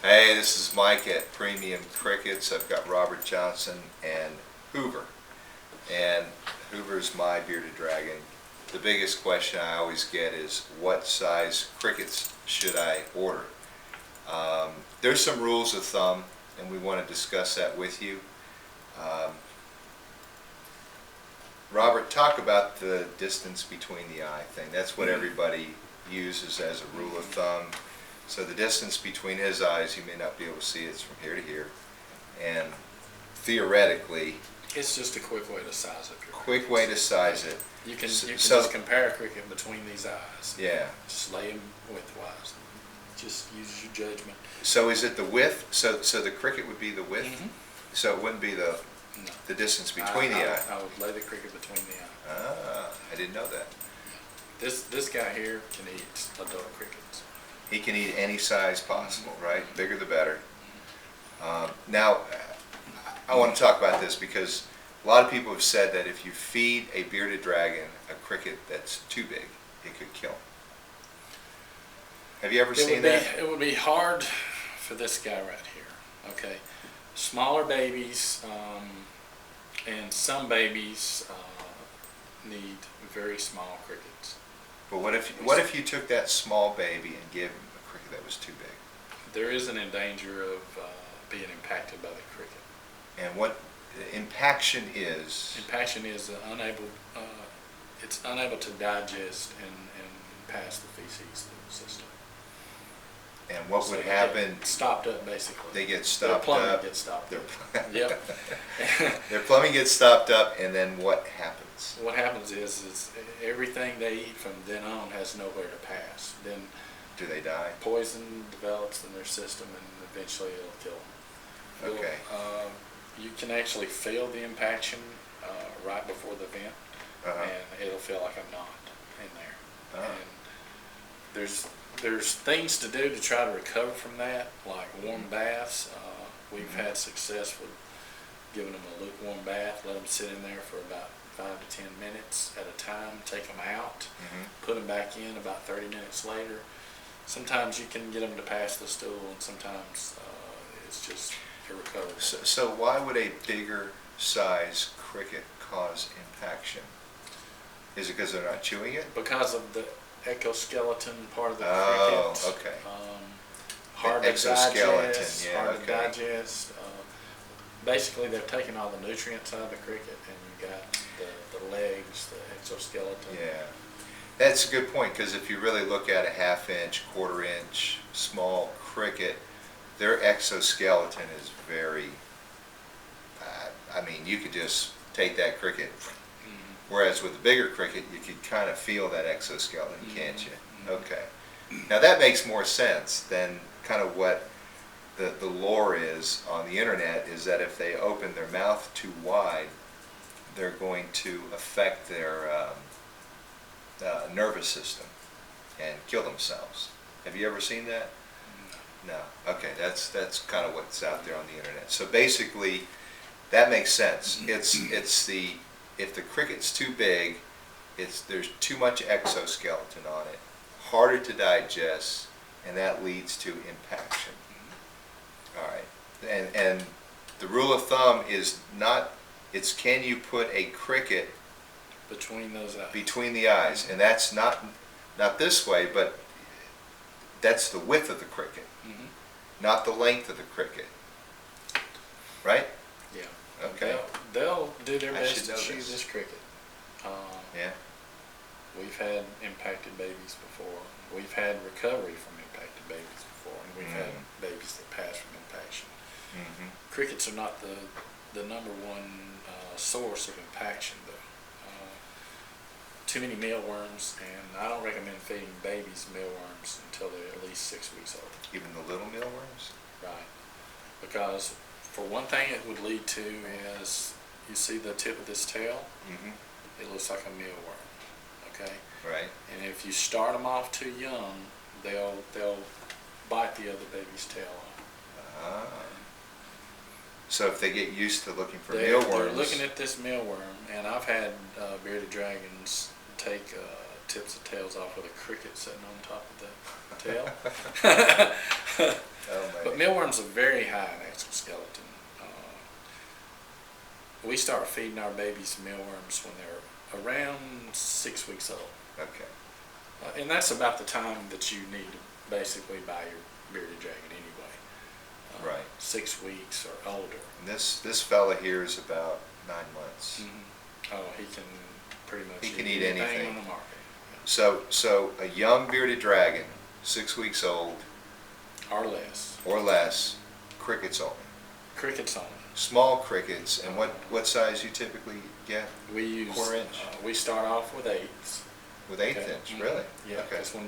Hey, this is Mike at Premium Crickets. I've got Robert Johnson and Hoover. And Hoover's my bearded dragon. The biggest question I always get is what size crickets should I order? There's some rules of thumb, and we want to discuss that with you. Robert, talk about the distance between the eye thing. That's what everybody uses as a rule of thumb. So the distance between his eyes, you may not be able to see, it's from here to here. And theoretically, It's just a quick way to size it. quick way to size it. You can So- just compare a cricket between these eyes. Yeah. Just lay them widthwise. Just use your judgment. So is it the width? So the cricket would be the width? Mhm. So it wouldn't be the No. distance between the eye? I would lay the cricket between the eye. Ah, I didn't know that. This guy here can eat adult crickets. He can eat any size possible, right? Bigger the better. Now, I want to talk about this because a lot of people have said that if you feed a bearded dragon a cricket that's too big, it could kill him. Have you ever seen that? It would be hard for this guy right here. Okay, smaller babies and some babies need very small crickets. But what if you took that small baby and gave him a cricket that was too big? There isn't in danger of being impacted by the cricket. And what impaction is? Impaction is it's unable to digest and pass the feces through the system. And what So would they happen? get stopped up, basically. They get Their stopped plumbing up. gets stopped Their, up. Yep. their plumbing gets stopped up, and then what happens? What happens is everything they eat from then on has nowhere to pass. Then Do they die? poison develops in their system, and eventually it'll kill them. Okay. You can actually feel the impaction right before the vent, and it'll feel like a knot in there. And there's things to do to try to recover from that, like warm baths. We've had success with giving them a lukewarm bath, let them sit in there for about 5 to 10 minutes at a time, take them out, put them back in about 30 minutes later. Sometimes you can get them to pass the stool, and sometimes it's just irrecoverable. So why would a bigger size cricket cause impaction? Is it because they're not chewing it? Because of the exoskeleton part of the Oh, cricket. okay. Hard The to exoskeleton, digest, yeah, hard to okay. digest. Basically, they're taking all the nutrients out of the cricket, and you got the legs, the exoskeleton. Yeah. That's a good point, because if you really look at a half-inch, quarter-inch, small cricket, their exoskeleton is very, I mean, you could just take that cricket, whereas with the bigger cricket, you could kind of feel that exoskeleton, can't you? Okay. Now that makes more sense than kind of what the lore is on the internet, is that if they open their mouth too wide, they're going to affect their nervous system and kill themselves. Have you ever seen that? No. Okay, that's kind of what's out there on the internet. So basically, that makes sense. If the cricket's too big, there's too much exoskeleton on it, harder to digest, and that leads to impaction. All right, and the rule of thumb is not. It's can you put a cricket Between those eyes. between the eyes, and that's not this way, but that's the width of the cricket, not the length of the cricket, right? Yeah. Okay. They'll do their I best should to know chew this. this cricket. Yeah. We've had impacted babies before. We've had recovery from impacted babies before, and we've had babies that pass from impaction. Crickets are not the number one source of impaction, though. Too many mealworms, and I don't recommend feeding babies mealworms until they're at least 6 weeks old. Even the little mealworms. Right. Because for one thing it would lead to is, you see the tip of this tail? It looks like a mealworm. Okay? Right. And if you start them off too young, they'll bite the other baby's tail off. So if they get used to looking for They're mealworms, looking at this mealworm, and I've had bearded dragons take tips of tails off with a cricket sitting on top of the tail. oh my But mealworms are very high in exoskeleton. We start feeding our babies mealworms when they're around 6 weeks old. Okay. And that's about the time that you need to basically buy your bearded dragon anyway. Right. 6 weeks or older. And this fella here is about 9 months. Oh, he can pretty much He can eat anything on the market. So a young bearded dragon, 6 weeks old Or less. or less, crickets only. Crickets only. Small crickets, and what size you typically get? We use 1/4 inch. We start off with 8s. With 1/8 Okay. inch, really? Yeah. Okay. Because when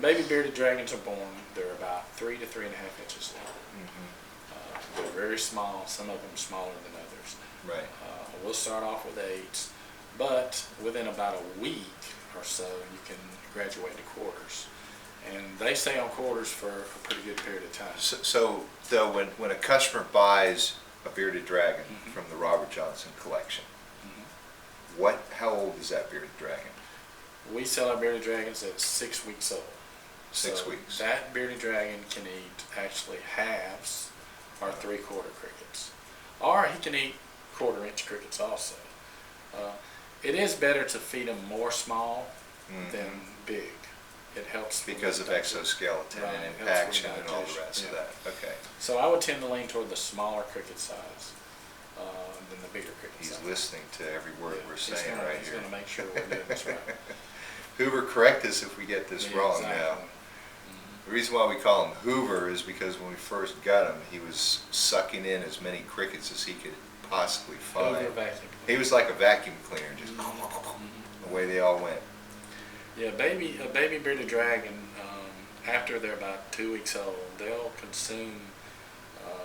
baby bearded dragons are born, they're about 3 to 3.5 inches long. They're very small. Some of them smaller than others. Right. We'll start off with 8s, but within about a week or so, you can graduate to quarters. And they stay on quarters for a pretty good period of time. So though, when a customer buys a bearded dragon from the Robert Johnson collection, how old is that bearded dragon? We sell our bearded dragons at 6 weeks old. 6 So weeks. that bearded dragon can eat actually halves or 3/4 crickets. Or he can eat 1/4 inch crickets also. It is better to feed them more small than big. It helps Because of exoskeleton Right, and it helps with impaction and all the digestion, rest of yeah. that. Okay. So I would tend to lean toward the smaller cricket size than the bigger cricket He's size. listening to every word Yeah, we're he's saying gonna- right he's here. gonna make sure we're doing this right. Hoover, correct us if we get this Yeah, wrong exactly. now. The reason why we call him Hoover is because when we first got him, he was sucking in as many crickets as he could possibly find. Hoover vacuum. He was like a vacuum cleaner, just away they all went. Yeah, a baby bearded dragon, after they're about 2 weeks old, they'll consume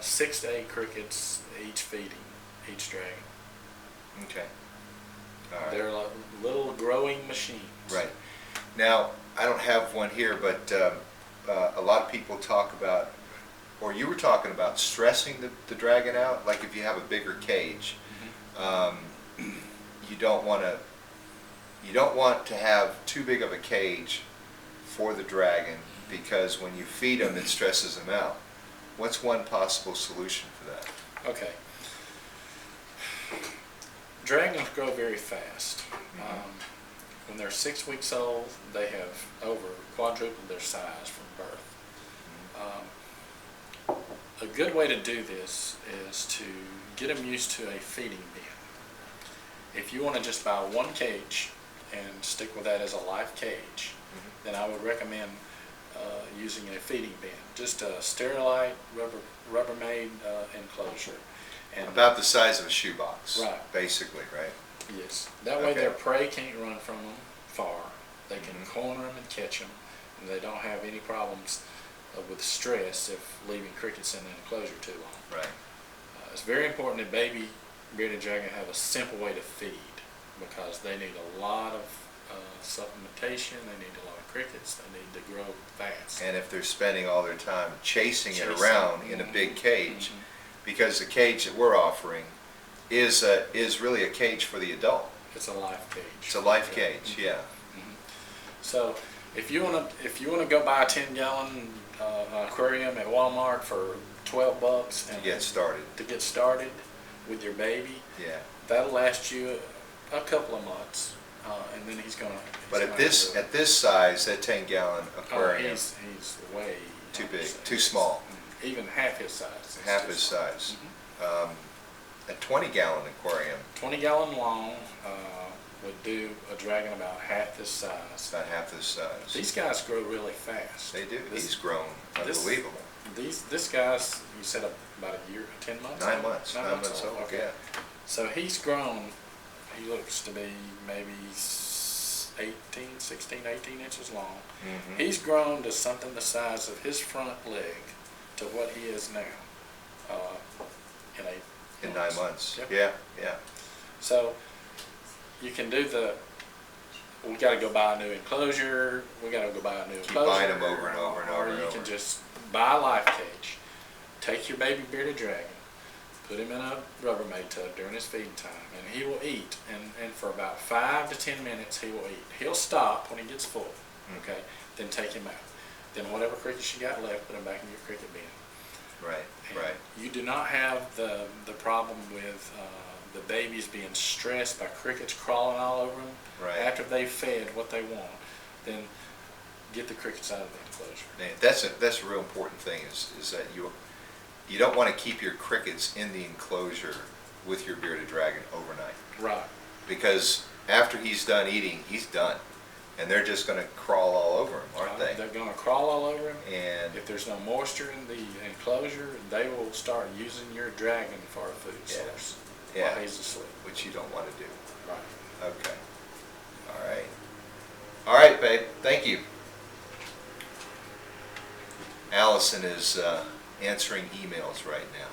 6 to 8 crickets each feeding, each dragon. Okay. All right. They're like little growing machines. Right. Now, I don't have one here, but a lot of people talk about, or you were talking about stressing the dragon out. Like if you have a bigger cage, you don't want to have too big of a cage for the dragon, because when you feed them, it stresses them out. What's one possible solution for that? Okay. Dragons grow very fast. When they're 6 weeks old, they have over quadrupled their size from birth. A good way to do this is to get them used to a feeding bin. If you want to just buy one cage and stick with that as a live cage, then I would recommend using a feeding bin. Just a sterilite Rubbermaid enclosure. And About the size of a shoebox, Right. basically, right? yes, that way Okay. their prey can't run from them far. They can corner them and catch them, and they don't have any problems with stress if leaving crickets in the enclosure too long. Right. It's very important that baby bearded dragon have a simple way to feed, because they need a lot of supplementation, they need a lot of crickets, they need to grow fast. And if they're spending all their time chasing it Chasing. around in a big cage, because the cage that we're offering is really a cage for the adult. It's a life cage. It's a life cage, yeah. So if you wanna go buy a 10-gallon aquarium at Walmart for $12 To and get started, to get started with your baby, yeah. that'll last you a couple of months, and then he's gonna. But at this size, that 10-gallon aquarium, he's way too big, undersized. too small, Even half his size. is half too his small. size. A 20-gallon aquarium, 20-gallon long would do a dragon about half this size. about half this size. These guys grow really fast. They do. This- He's grown unbelievable. This guy's, you said about a year, 10 months? 9 months. 9 months old. Okay. Yeah. So he's grown, he looks to be maybe 16, 18 inches long. He's grown to something the size of his front leg to what he is now In 9 months. Yep. Yeah. Yeah. So you can do we got to go buy a new enclosure, we got to go buy a new enclosure. buying them over and over and over Or and you over. can just buy a life cage, take your baby bearded dragon, put him in a Rubbermaid tub during his feeding time, and he will eat. And for about 5 to 10 minutes, he will eat. He'll stop when he gets full, okay? Then take him out. Then whatever crickets you got left, put them back in your cricket bin. you do not have the problem with the babies being stressed by crickets crawling all over them Right. after they've fed what they want, then get the crickets out of the enclosure. Man, that's a real important thing is that you don't want to keep your crickets in the enclosure with your bearded dragon overnight, Right. because after he's done eating, he's done, and they're just going to crawl all over him, aren't they? They're going to crawl all over him. And If there's no moisture in the enclosure, they will start using your dragon for a food Yeah. source Yeah. while he's asleep. which you don't want to do. Right. Okay. All right, babe. Thank you. Allison is answering emails right now.